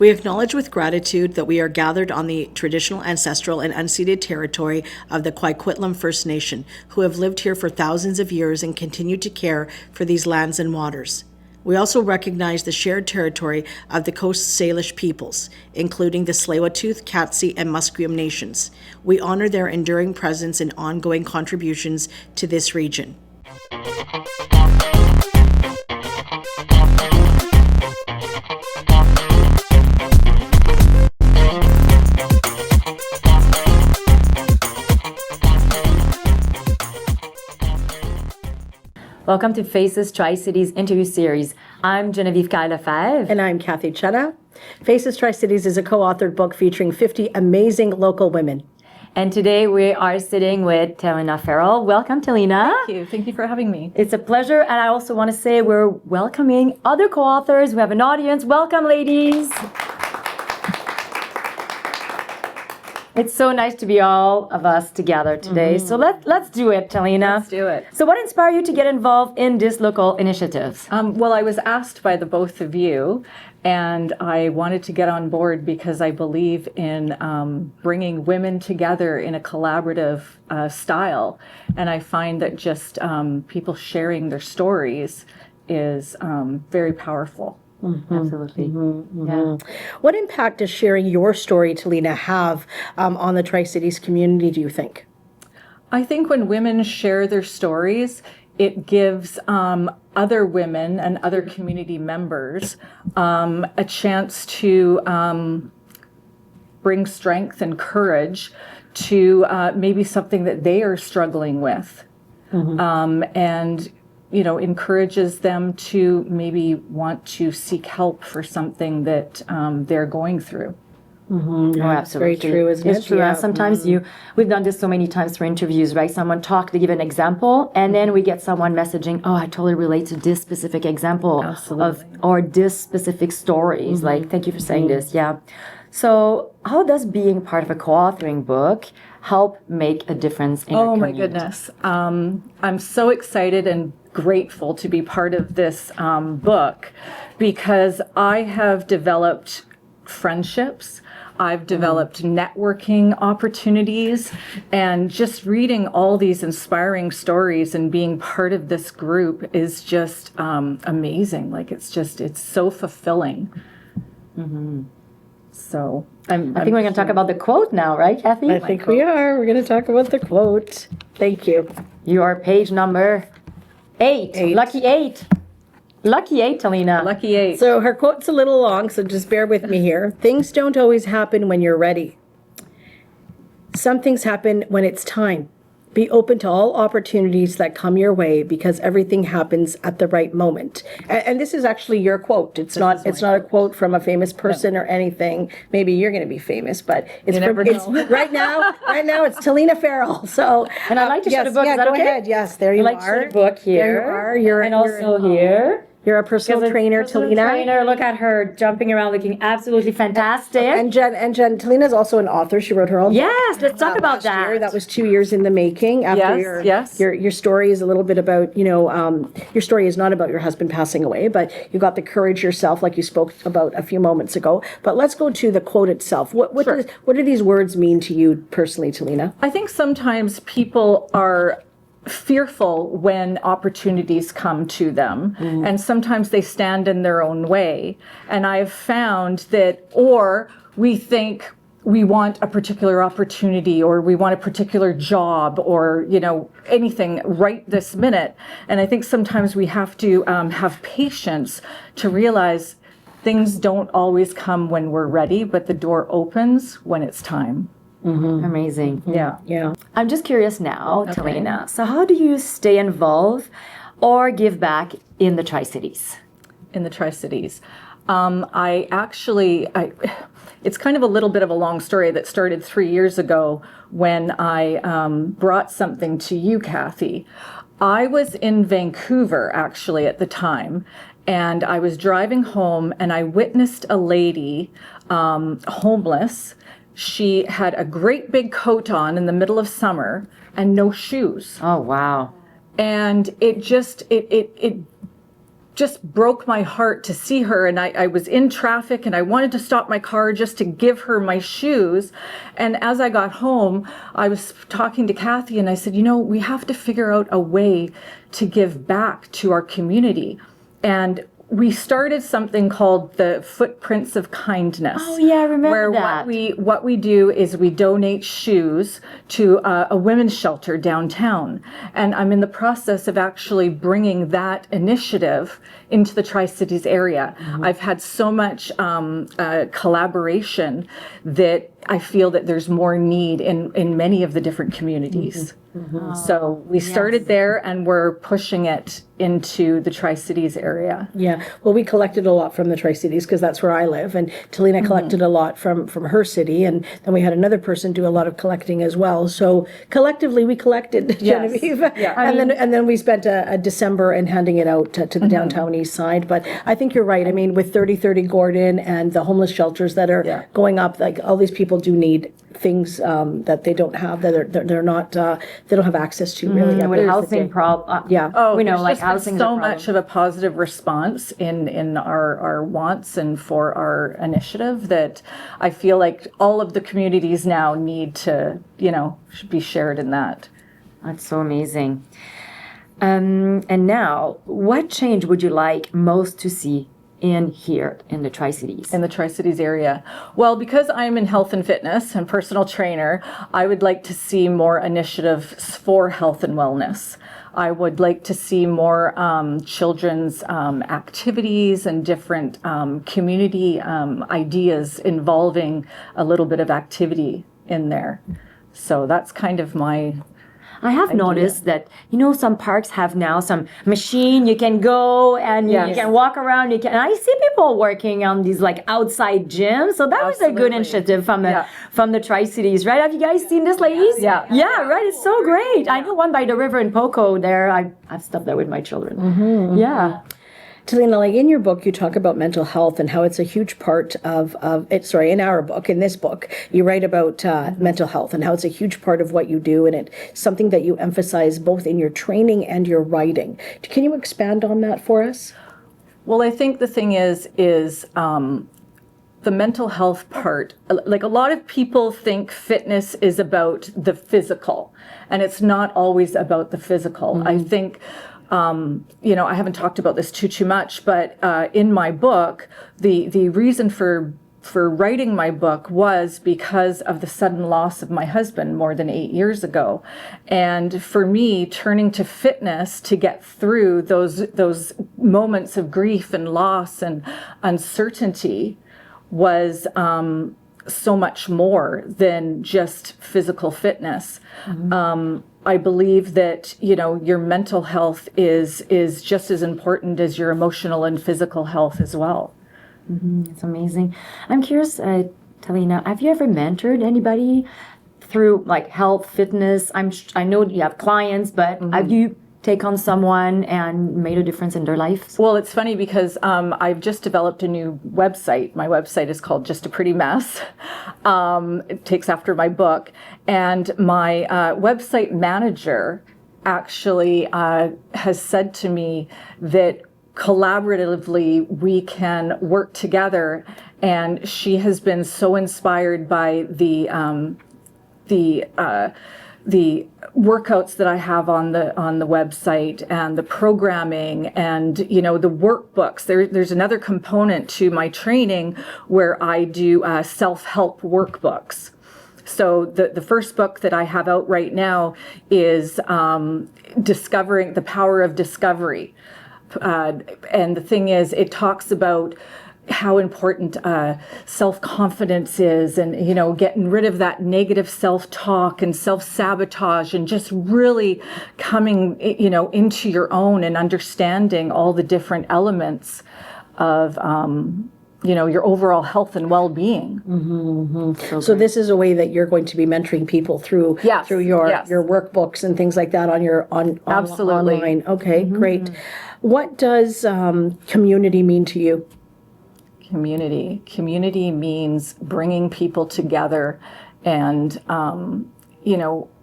We acknowledge with gratitude that we are gathered on the traditional, ancestral, and unceded territory of the Coquitlam First Nation, who have lived here for thousands of years and continue to care for these lands and waters. We also recognize the shared territory of the Coast Salish peoples, including the Tsleil-Waututh, Cathy, and Musqueam nations. We honor their enduring presence and ongoing contributions to this region. Welcome to Faces Tri-Cities interview series. I'm Genevieve Kyle-Lefebvre. And I'm Cathy Cena. Faces Tri-Cities is a co-authored book featuring 50 amazing local women. And today we are sitting with Talena Farrell. Welcome, Talena. Thank you. Thank you for having me. It's a pleasure. And I also want to say we're welcoming other co-authors. We have an audience. Welcome, ladies. It's so nice to be all of us together today. So let's do it, Talena. Let's do it. So what inspired you to get involved in this local initiative? Well, I was asked by the both of you, and I wanted to get on board because I believe in bringing women together in a collaborative style. And I find that just people sharing their stories is very powerful. Mm-hmm. Absolutely. Mm-hmm. Yeah. What impact does sharing your story, Talena, have on the Tri-Cities community, do you think? I think when women share their stories, it gives other women and other community members a chance to bring strength and courage to maybe something that they are struggling with. And encourages them to maybe want to seek help for something that they're going through. Mm-hmm. Oh, absolutely. It's very true, isn't it? It's true. Yeah. Sometimes we've done this so many times for interviews, right? Someone they give an example, and then we get someone messaging, oh, I totally relate to this specific example or this specific stories. Like, thank you for saying this. Yeah. So how does being part of a co-authoring book help make a difference in your community? Oh, my goodness. I'm so excited and grateful to be part of this book because I have developed friendships. I've developed networking opportunities, and just reading all these inspiring stories and being part of this group is just amazing. Like, it's so fulfilling. So I think we're going to talk about the quote now, right, Cathy? I think we are. We're going to talk about the quote. Thank you. You are page number 8. Lucky 8. Lucky 8, Talena. Lucky 8. So her quote's a little long, so just bear with me here. Things don't always happen when you're ready. Some things happen when it's time. Be open to all opportunities that come your way because everything happens at the right moment. And this is actually your quote. It's not a quote from a famous person or anything. Maybe you're going to be famous, but it's right now it's Talena Farrell. So and I'd like to show the book. Is that go okay? ahead. Yes, there you are. I'd like to show the book here. There you are. And also here. You're a personal trainer, Talena. Look at her jumping around, looking absolutely fantastic. And Jen, Talena's also an author. She wrote her own book. Yes, let's talk about that. Year. That was 2 years in the making. After your story is a little bit about, your story is not about your husband passing away, but you got the courage yourself, like you spoke about a few moments ago. But let's go to the quote itself. What do these words mean to you personally, Talena? I think sometimes people are fearful when opportunities come to them, and sometimes they stand in their own way. And I've found that, or we think we want a particular opportunity, or we want a particular job, or anything right this minute. And I think sometimes we have to have patience to realize things don't always come when we're ready, but the door opens when it's time. Amazing. Yeah. I'm just curious now, Talena. So how do you stay involved or give back in the Tri-Cities? In the Tri-Cities. It's kind of a little bit of a long story that started 3 years ago when I brought something to you, Cathy. I was in Vancouver, actually, at the time, and I was driving home, and I witnessed a lady, homeless. She had a great big coat on in the middle of summer and no shoes. Oh, wow. And it just broke my heart to see her. And I was in traffic and I wanted to stop my car just to give her my shoes. And as I got home, I was talking to Cathy and I said, we have to figure out a way to give back to our community. And we started something called the Footprints of Kindness. Oh yeah, I remember that. that. What we do is we donate shoes to a women's shelter downtown. And I'm in the process of actually bringing that initiative into the Tri-Cities area. I've had so much collaboration that I feel that there's more need in many of the different communities. So we started there and we're pushing it into the Tri-Cities area. Yeah, well, we collected a lot from the Tri-Cities because that's where I live, and Talena collected a lot from her city, and then we had another person do a lot of collecting as well. So collectively, we collected, Genevieve, and then we spent a December and handing it out to the downtown east side. But I think you're right. I mean, with 3030 Gordon and the homeless shelters that are going up, like all these people do need things that they don't have, that they're not they don't have access to really. With housing problem, we know, like housing. So much of a positive response in our wants and for our initiative that I feel like all of the communities now need to, should be shared in that. That's so amazing. And now, what change would you like most to see here in the Tri-Cities? In the Tri-Cities area. Well, because I'm in health and fitness and personal trainer, I would like to see more initiatives for health and wellness. I would like to see more children's activities and different community ideas involving a little bit of activity in there. So that's kind of my I have noticed that, some parks have now some machine you can go and you can walk around. And I see people working on these like outside gyms. So that was a good initiative from the Tri-Cities, right? Have you guys seen this, ladies? Yeah. Yeah, right. It's so great. I know one by the river in Poco there. I've stopped there with my children. Yeah. Talena, like in your book, you talk about mental health and how it's a huge part of it. Sorry, in our book, in this book, you write about mental health and how it's a huge part of what you do, and it's something that you emphasize both in your training and your writing. Can you expand on that for us? Well, I think the thing is the mental health part. Like a lot of people think fitness is about the physical, and it's not always about the physical. I think. I haven't talked about this too much, but in my book, the reason for writing my book was because of the sudden loss of my husband more than 8 years ago. And for me, turning to fitness to get through those moments of grief and loss and uncertainty was so much more than just physical fitness. I believe that, your mental health is just as important as your emotional and physical health as well. It's amazing. I'm curious, Talena, have you ever mentored anybody through like health, fitness? I know you have clients, but have you take on someone and made a difference in their life? Well, it's funny because I've just developed a new website. My website is called Just a Pretty Mess. It takes after my book. And my website manager actually has said to me that collaboratively we can work together. And she has been so inspired by the workouts that I have on the website and the programming and the workbooks. There's another component to my training where I do self-help workbooks. So the first book that I have out right now is Discovering the Power of Discovery. And the thing is, it talks about how important self-confidence is and, getting rid of that negative self-talk and self-sabotage and just really coming, into your own and understanding all the different elements of, your overall health and well-being. So this is a way that you're going to be mentoring people through your workbooks and things like that Absolutely. online. Okay, great. What does community mean to you? Community means bringing people together and,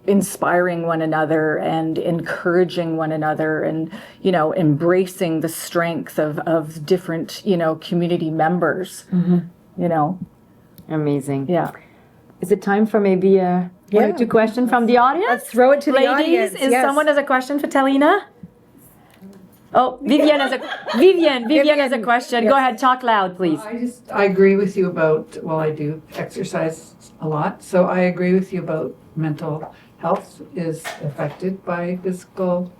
inspiring one another and encouraging one another and, embracing the strength of different, community members, Amazing. Yeah. Is it time for maybe one or two questions from the audience? Let's throw it to the Ladies, audience. is Yes. someone has a question for Talena? Oh, Vivian has a question. Go ahead, talk loud, please. I agree with you about, I do exercise a lot, so I agree with you about mental health is affected by physical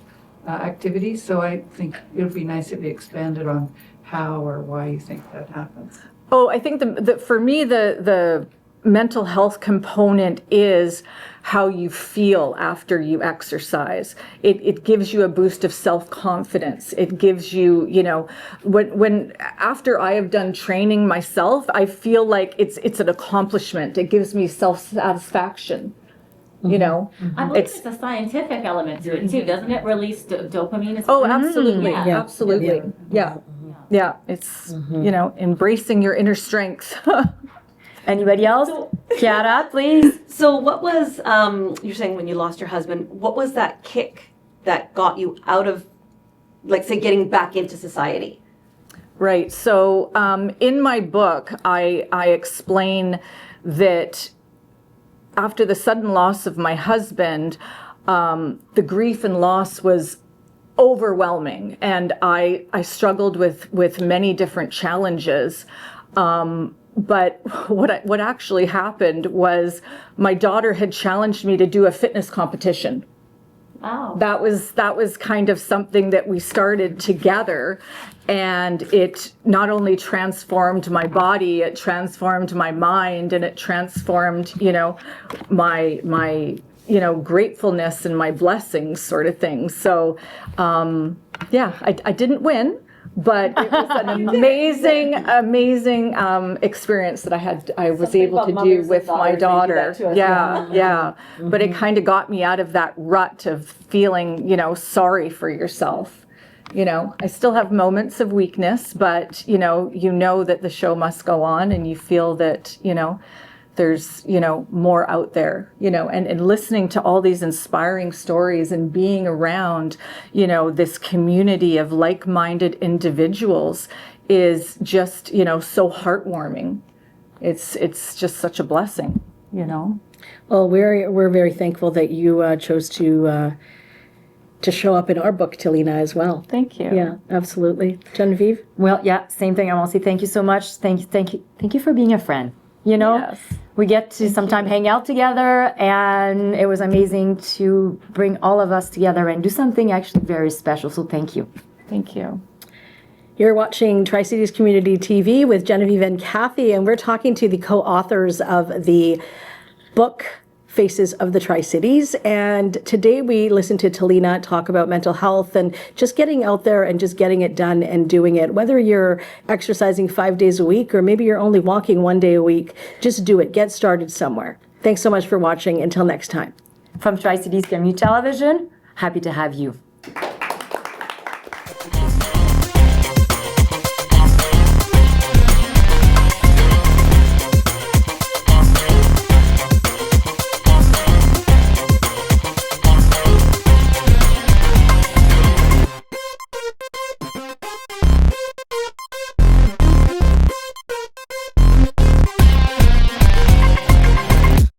activity, so I think it would be nice if you expanded on how or why you think that happens. Oh, I think for me, the mental health component is how you feel after you exercise. It gives you a boost of self-confidence. It gives you, when after I have done training myself, I feel like it's an accomplishment. It gives me self-satisfaction. I believe it's a scientific element to it too, doesn't it? Release dopamine as well? Oh, absolutely. Yeah. Absolutely. Yeah. It's, embracing your inner strength. Anybody else? Chiara, please. So what was, you're saying when you lost your husband, what was that kick that got you out of, like, say, getting back into society? Right. So in my book, I explain that after the sudden loss of my husband, the grief and loss was overwhelming, and I struggled with many different challenges. But what actually happened was my daughter had challenged me to do a fitness competition. Wow. That was kind of something that we started together, and it not only transformed my body, it transformed my mind, and it transformed, my gratefulness and my blessings, sort of thing. So, I didn't win, but it was an amazing experience that I was able to do with my daughter. Yeah. But it kind of got me out of that rut of feeling, sorry for yourself. I still have moments of weakness, but you know that the show must go on, and you feel that, there's, more out there, and listening to all these inspiring stories and being around, this community of like-minded individuals is just, so heartwarming. It's just such a blessing, Well, we're very thankful that you chose to show up in our book, Talena, as well. Thank you. Yeah, absolutely. Genevieve? Well, yeah, same thing. I want to say thank you so much. Thank you for being a friend. Yes. We get to sometime hang out together, and it was amazing to bring all of us together and do something actually very special. So thank you. Thank you. You're watching Tri-Cities Community TV with Genevieve and Cathy, and we're talking to the co-authors of the book, Faces of the Tri-Cities. And today we listened to Talena talk about mental health and just getting out there and just getting it done and doing it. Whether you're exercising 5 days a week or maybe you're only walking 1 day a week, just do it. Get started somewhere. Thanks so much for watching. Until next time. From Tri-Cities Community Television, happy to have you.